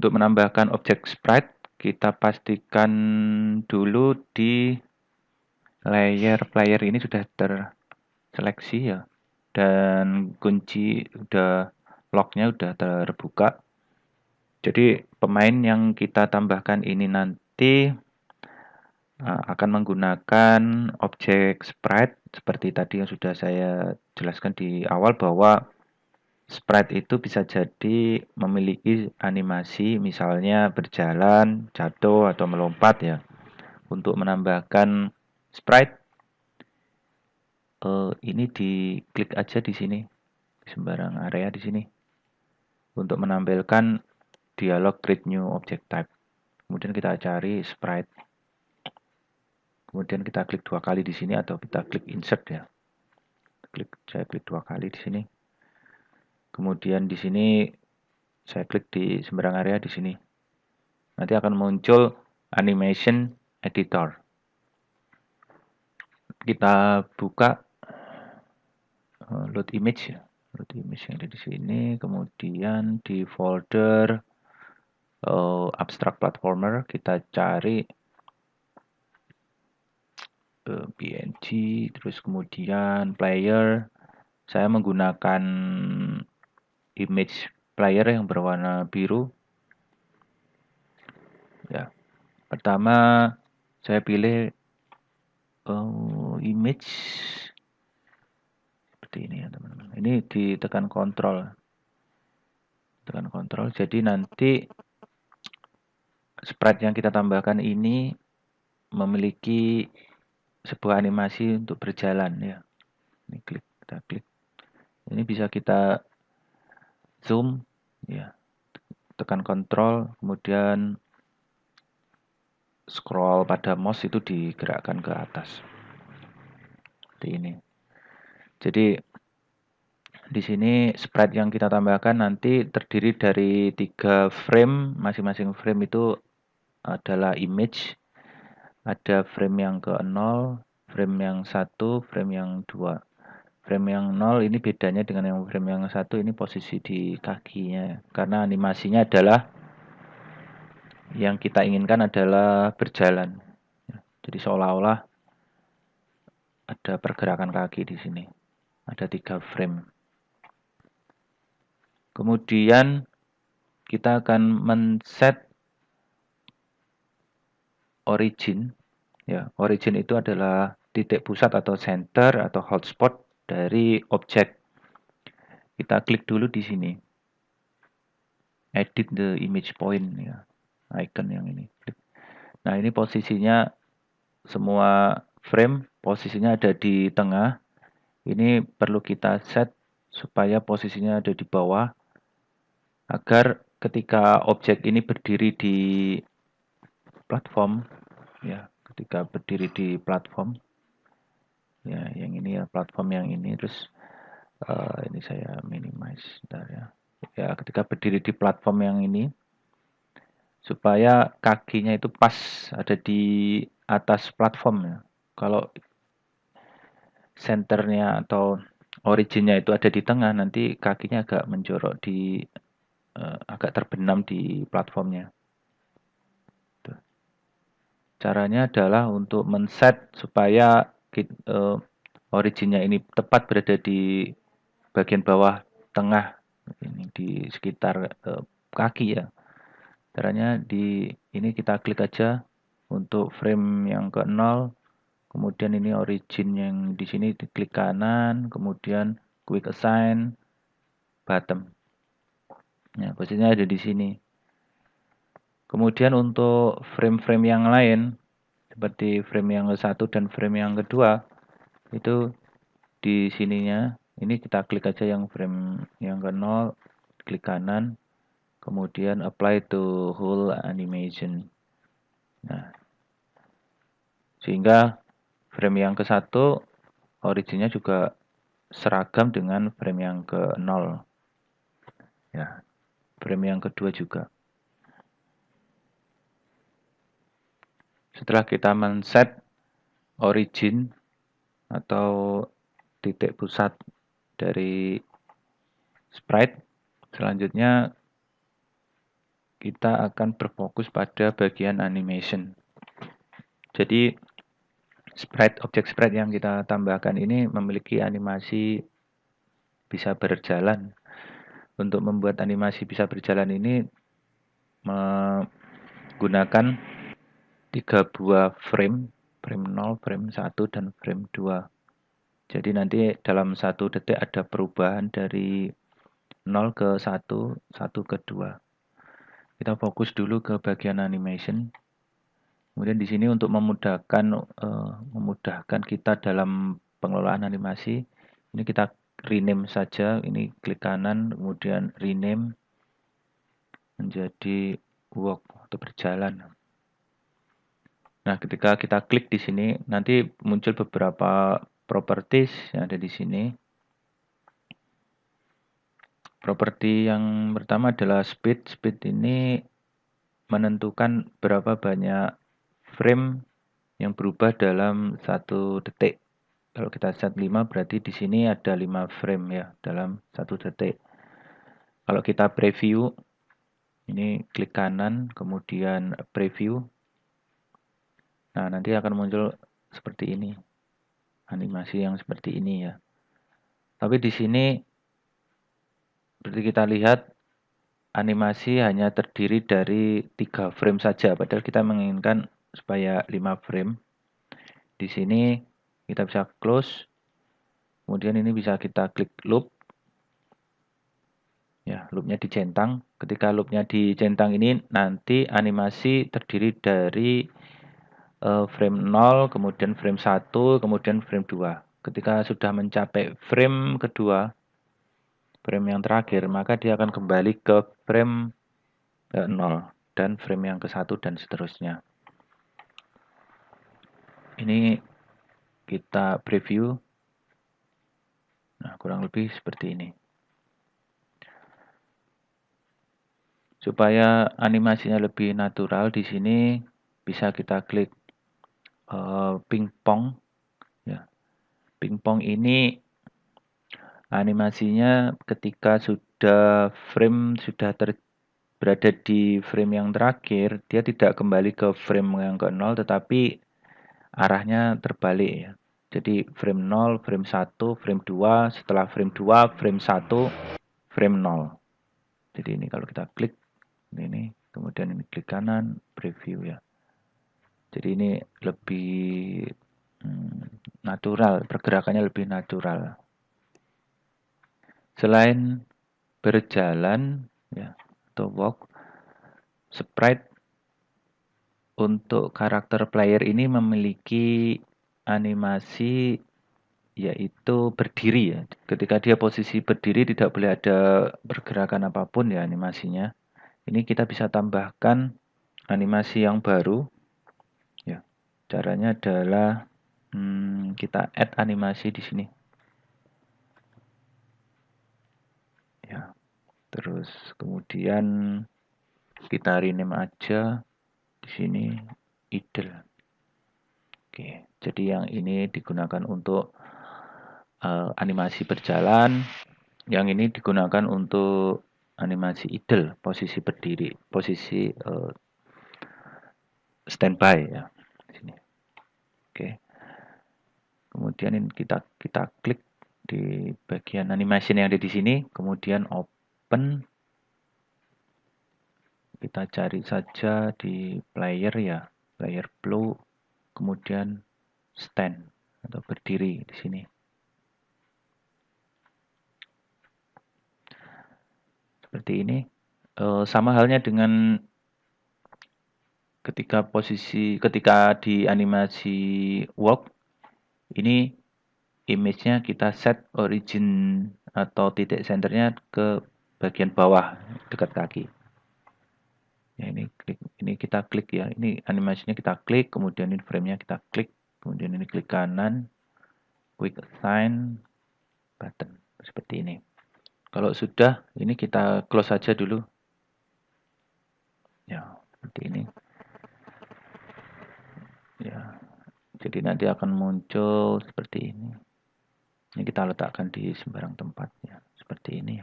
Untuk menambahkan objek sprite, kita pastikan dulu di layer player ini sudah terseleksi ya. Dan kunci locknya sudah terbuka. Jadi pemain yang kita tambahkan ini nanti akan menggunakan objek sprite seperti tadi yang sudah saya jelaskan di awal, bahwa sprite itu bisa jadi memiliki animasi, misalnya berjalan, jatuh, atau melompat ya. Untuk menambahkan sprite, ini diklik aja di sini, di sembarang area di sini, untuk menampilkan dialog create new object type. Kemudian kita cari sprite. Kemudian kita klik 2 kali di sini atau kita klik insert ya. Saya klik 2 kali di sini. Kemudian di sini saya klik di sembarang area di sini. Nanti akan muncul animation editor. Kita buka load image ya. Load image yang ada di sini. Kemudian di folder abstract platformer kita cari PNG, terus kemudian player. Saya menggunakan image player yang berwarna biru. Ya, pertama saya pilih image seperti ini ya teman-teman. Ini ditekan kontrol, tekan kontrol. Jadi nanti sprite yang kita tambahkan ini memiliki sebuah animasi untuk berjalan ya. Ini kita klik. Ini bisa kita zoom ya. Tekan kontrol, kemudian scroll pada mouse itu digerakkan ke atas. Seperti ini. Jadi di sini sprite yang kita tambahkan nanti terdiri dari 3 frame. Masing-masing frame itu adalah image. Ada frame yang ke-0, frame yang 1, frame yang 2. Frame yang 0 ini bedanya dengan yang frame yang 1, ini posisi di kakinya. Karena animasinya adalah, yang kita inginkan adalah berjalan. Jadi seolah-olah ada pergerakan kaki di sini. Ada 3 frame. Kemudian kita akan men-set origin. Ya, origin itu adalah titik pusat atau center atau hotspot dari objek. Kita klik dulu di sini. Edit the image point ya. Icon yang ini. Nah, ini posisinya semua frame posisinya ada di tengah. Ini perlu kita set supaya posisinya ada di bawah, agar ketika objek ini berdiri di platform ya, ketika berdiri di platform ya, yang ini ya, platform yang ini, terus ini saya minimize bentar ya. Ya, ketika berdiri di platform yang ini, supaya kakinya itu pas ada di atas platform ya. Kalau senternya atau originnya itu ada di tengah, nanti kakinya agak menjorok di agak terbenam di platformnya. Tuh. Caranya adalah untuk men-set supaya originnya ini tepat berada di bagian bawah tengah, ini di sekitar kaki ya. Caranya di ini kita klik aja untuk frame yang ke-0, kemudian ini origin yang di sini diklik kanan, kemudian quick assign bottom. Ya, posisinya ada di sini. Kemudian untuk frame-frame yang lain seperti frame yang ke-1 dan frame yang kedua, itu di sininya ini kita klik aja yang frame yang ke-0, klik kanan, kemudian apply to whole animation. Nah, sehingga frame yang ke-1 originnya juga seragam dengan frame yang ke-0. Ya, frame yang kedua juga. Setelah kita men-set origin atau titik pusat dari sprite, selanjutnya kita akan berfokus pada bagian animation. Jadi objek sprite yang kita tambahkan ini memiliki animasi bisa berjalan. Untuk membuat animasi bisa berjalan ini menggunakan 3 buah frame 0, frame 1, dan frame 2. Jadi nanti dalam 1 detik ada perubahan dari 0 ke 1, 1 ke 2. Kita fokus dulu ke bagian animation. Kemudian di sini untuk memudahkan kita dalam pengelolaan animasi, ini kita rename saja. Ini klik kanan, kemudian rename menjadi walk atau berjalan. Nah, ketika kita klik di sini, nanti muncul beberapa properties yang ada di sini. Properti yang pertama adalah speed. Speed ini menentukan berapa banyak frame yang berubah dalam 1 detik. Kalau kita set 5 berarti di sini ada 5 frame ya dalam 1 detik. Kalau kita preview, ini klik kanan, kemudian preview. Nah, nanti akan muncul seperti ini. Animasi yang seperti ini ya. Tapi di sini seperti kita lihat animasi hanya terdiri dari 3 frame saja, padahal kita menginginkan supaya 5 frame. Di sini kita bisa close. Kemudian ini bisa kita klik loop. Ya, loopnya dicentang. Ketika loopnya dicentang ini nanti animasi terdiri dari frame 0, kemudian frame 1, kemudian frame 2. Ketika sudah mencapai frame kedua, frame yang terakhir, maka dia akan kembali ke frame 0 dan frame yang ke-1 dan seterusnya. Ini kita preview. Nah, kurang lebih seperti ini. Supaya animasinya lebih natural, di sini bisa kita klik pingpong. Ya. Pingpong ini animasinya ketika sudah berada di frame yang terakhir, dia tidak kembali ke frame yang ke-0, tetapi arahnya terbalik ya. Jadi frame 0, frame 1, frame 2, setelah frame 2, frame 1, frame 0. Jadi ini kalau kita klik ini, kemudian ini klik kanan, preview ya. Jadi ini lebih natural, pergerakannya lebih natural. Selain berjalan ya atau walk, sprite untuk karakter player ini memiliki animasi yaitu berdiri ya. Ketika dia posisi berdiri tidak boleh ada pergerakan apapun ya animasinya. Ini kita bisa tambahkan animasi yang baru. Ya, caranya adalah kita add animasi di sini. Ya, terus kemudian kita rename aja di sini idle. Oke, jadi yang ini digunakan untuk animasi berjalan, yang ini digunakan untuk animasi idle, posisi berdiri, posisi standby ya. Di sini. Oke. Kemudian kita klik di bagian animation yang ada di sini, kemudian open. Kita cari saja di player ya, player flow, kemudian stand atau berdiri di sini. Seperti ini. Sama halnya dengan ketika di animasi walk, ini image-nya kita set origin atau titik senternya ke bagian bawah dekat kaki. Ya, ini kita klik ya. Ini animasinya kita klik, kemudian ini frame-nya kita klik, kemudian ini klik kanan, quick assign button seperti ini. Kalau sudah, ini kita close saja dulu. Ya, seperti ini. Ya. Jadi nanti akan muncul seperti ini. Ini kita letakkan di sembarang tempat ya, seperti ini.